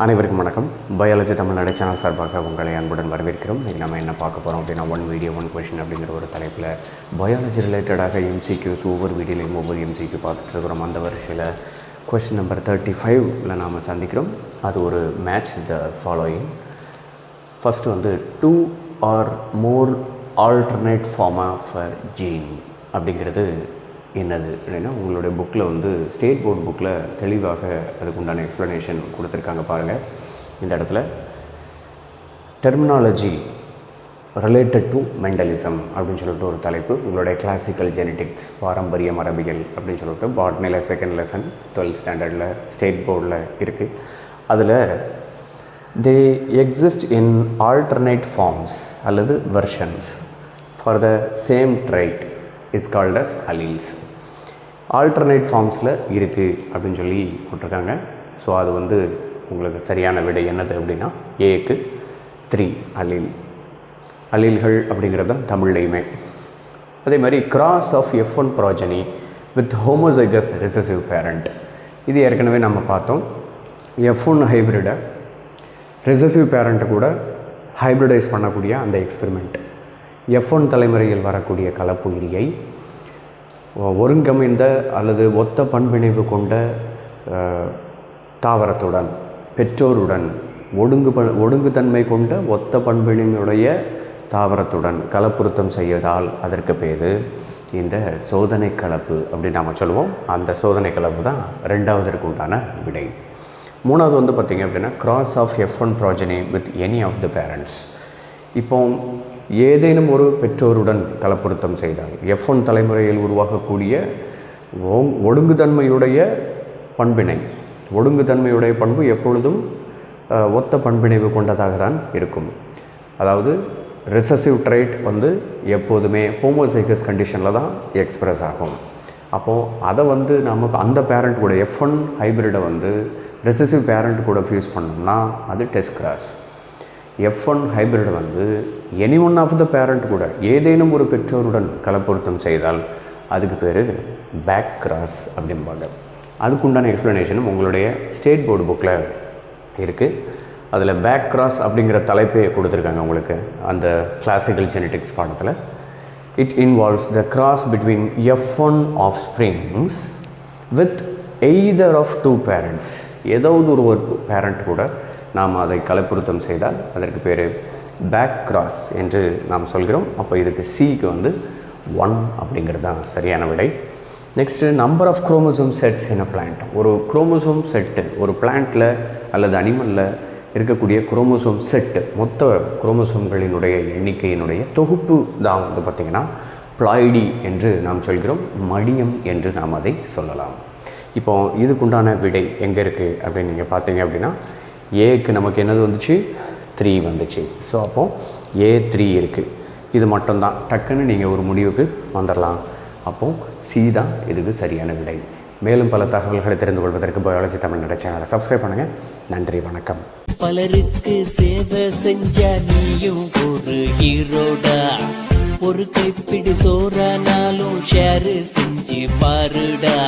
அனைவருக்கும் வணக்கம். Biology Tamil Nadu channel சார்பாக உங்களை அன்புடன் வரவேற்கிறோம். இன்றைக்கி நம்ம என்ன பார்க்க போகிறோம் அப்படின்னா, ஒன் வீடியோ ஒன் கொஷின் அப்படிங்கிற ஒரு தலைப்பில் பயாலஜி ரிலேட்டடாக எம்சிக்யூஸ் ஒவ்வொரு வீடியோலையும் ஒவ்வொரு எம்சிக்யூ பார்த்துட்டு இருக்கிறோம். அந்த வரிசையில் கொஷின் நம்பர் 35 நாம் சந்திக்கிறோம். அது ஒரு மேட்ச் த ஃபாலோயிங். ஃபஸ்ட்டு வந்து 2 or more alternate form of gene அப்படிங்கிறது என்னது அப்படின்னா, உங்களுடைய புக்கில் வந்து ஸ்டேட் போர்டு புக்கில் தெளிவாக அதுக்கு உண்டான எக்ஸ்ப்ளனேஷன் கொடுத்துருக்காங்க பாருங்கள். இந்த இடத்துல டெர்மினாலஜி ரிலேட்டட் டு மெண்டலிசம் அப்படின்னு சொல்லிட்டு ஒரு தலைப்பு. உங்களுடைய கிளாசிக்கல் ஜெனட்டிக்ஸ் பாரம்பரிய மரபியல் அப்படின்னு சொல்லிட்டு பாட்னியில் செகண்ட் லெசன் 12th ஸ்டாண்டர்டில் ஸ்டேட் போர்டில் இருக்குது. அதில் they exist in alternate forms அல்லது versions for the same trait is called as alleles. Alternate ஃபார்ம்ஸில் இருக்குது அப்படின்னு சொல்லி போட்டிருக்காங்க. ஸோ அது வந்து உங்களுக்கு சரியான விடை என்னது அப்படின்னா, ஏக்கு 3 அலீல்கள் அப்படிங்கிறது தான் தமிழ்லையுமே. அதே மாதிரி cross of F1 progeny with homozygous recessive parent, இது ஏற்கனவே நம்ம பார்த்தோம். F1 ஹைப்ரிடை ரிசசிவ் பேரண்ட்டை கூட ஹைப்ரிடைஸ் பண்ணக்கூடிய அந்த எக்ஸ்பெரிமெண்ட், F1 தலைமுறையில் வரக்கூடிய கலப்புயிரியை ஒருங்கமைந்த அல்லது ஒத்த பண்பிணைவு கொண்ட தாவரத்துடன் பெற்றோருடன் ஒடுங்குதன்மை கொண்ட ஒத்த பண்பினையுடைய தாவரத்துடன் கலப்புறுத்தம் செய்வதால் அதற்கு பேர் இந்த சோதனை கலப்பு அப்படின்னு நாம் சொல்லுவோம். அந்த சோதனை கலப்பு தான் ரெண்டாவதற்கு உண்டான விடை. மூணாவது வந்து பார்த்திங்க அப்படின்னா, cross of F1 progeny with any of the parents. இப்போ ஏதேனும் ஒரு பெற்றோருடன் கலப்புறுத்தம் செய்தால் F1 தலைமுறையில் உருவாகக்கூடிய ஒடுங்குதன்மையுடைய பண்பினை, ஒடுங்குதன்மையுடைய பண்பு எப்பொழுதும் ஒத்த பண்பிணைவு கொண்டதாக தான் இருக்கும். அதாவது ரிசசிவ் ட்ரைட் வந்து எப்போதுமே ஹோமோசைகஸ் கண்டிஷனில் தான் எக்ஸ்பிரஸ் ஆகும். அப்போது அதை வந்து நமக்கு அந்த பேரண்ட் கூட F1 ஹைப்ரிடை வந்து ரிசசிவ் பேரண்ட் கூட ஃபியூஸ் பண்ணோம்னா அது டெஸ்ட் கிராஸ். F1 ஹைப்ரிட் வந்து any one of the parent கூட ஏதேனும் ஒரு பெற்றோருடன் கலப்பொருத்தம் செய்தால் அதுக்கு பேர் பேக் கிராஸ் அப்படிம்பாங்க. அதுக்குண்டான எக்ஸ்ப்ளனேஷனும் உங்களுடைய ஸ்டேட் போர்டு புக்கில் இருக்குது. அதில் பேக் கிராஸ் அப்படிங்கிற தலைப்பே கொடுத்துருக்காங்க உங்களுக்கு அந்த கிளாசிக்கல் ஜெனட்டிக்ஸ் பாடத்தில். It involves the cross between F1 offsprings with either of 2 parents. ஏதாவது ஒரு பேரண்ட் கூட நாம் அதை கலப்புறுத்தம் செய்தால் அதற்கு பேர் பேக் கிராஸ் என்று நாம் சொல்கிறோம். அப்போ இதுக்கு சிக்கு வந்து 1 அப்படிங்கிறது தான் சரியான விடை. Next number of chromosome sets in a plant. ஒரு குரோமோசோம் செட்டு ஒரு பிளான்ட்டில் அல்லது அனிமலில் இருக்கக்கூடிய குரோமோசோம் செட்டு, மொத்த குரோமோசோம்களினுடைய எண்ணிக்கையினுடைய தொகுப்பு தான் வந்து பார்த்திங்கன்னா பிளாய்டி என்று நாம் சொல்கிறோம், மடியம் என்று நாம் அதை சொல்லலாம். இப்போது இதுக்குண்டான விடை எங்கே இருக்குது அப்படின்னு நீங்கள் பார்த்தீங்க அப்படின்னா, ஏக்கு நமக்கு என்னது வந்துச்சு, 3 வந்துச்சு. ஸோ அப்போது A3 இருக்குது. இது மட்டும்தான், டக்குன்னு நீங்கள் ஒரு முடிவுக்கு வந்துடலாம். அப்போது சி தான் இதுக்கு சரியான விடை. மேலும் பல தகவல்களை தெரிந்து கொள்வதற்கு பயாலஜி தமிழ்நாடு சேனலை சப்ஸ்கிரைப் பண்ணுங்கள். நன்றி, வணக்கம். பலருக்கு சேவை செஞ்ச நீயும் ஒரு ஹீரோடா. ஒரு கைப்பிடி சோறானாலும் ஷேர் செஞ்சு பாருடா.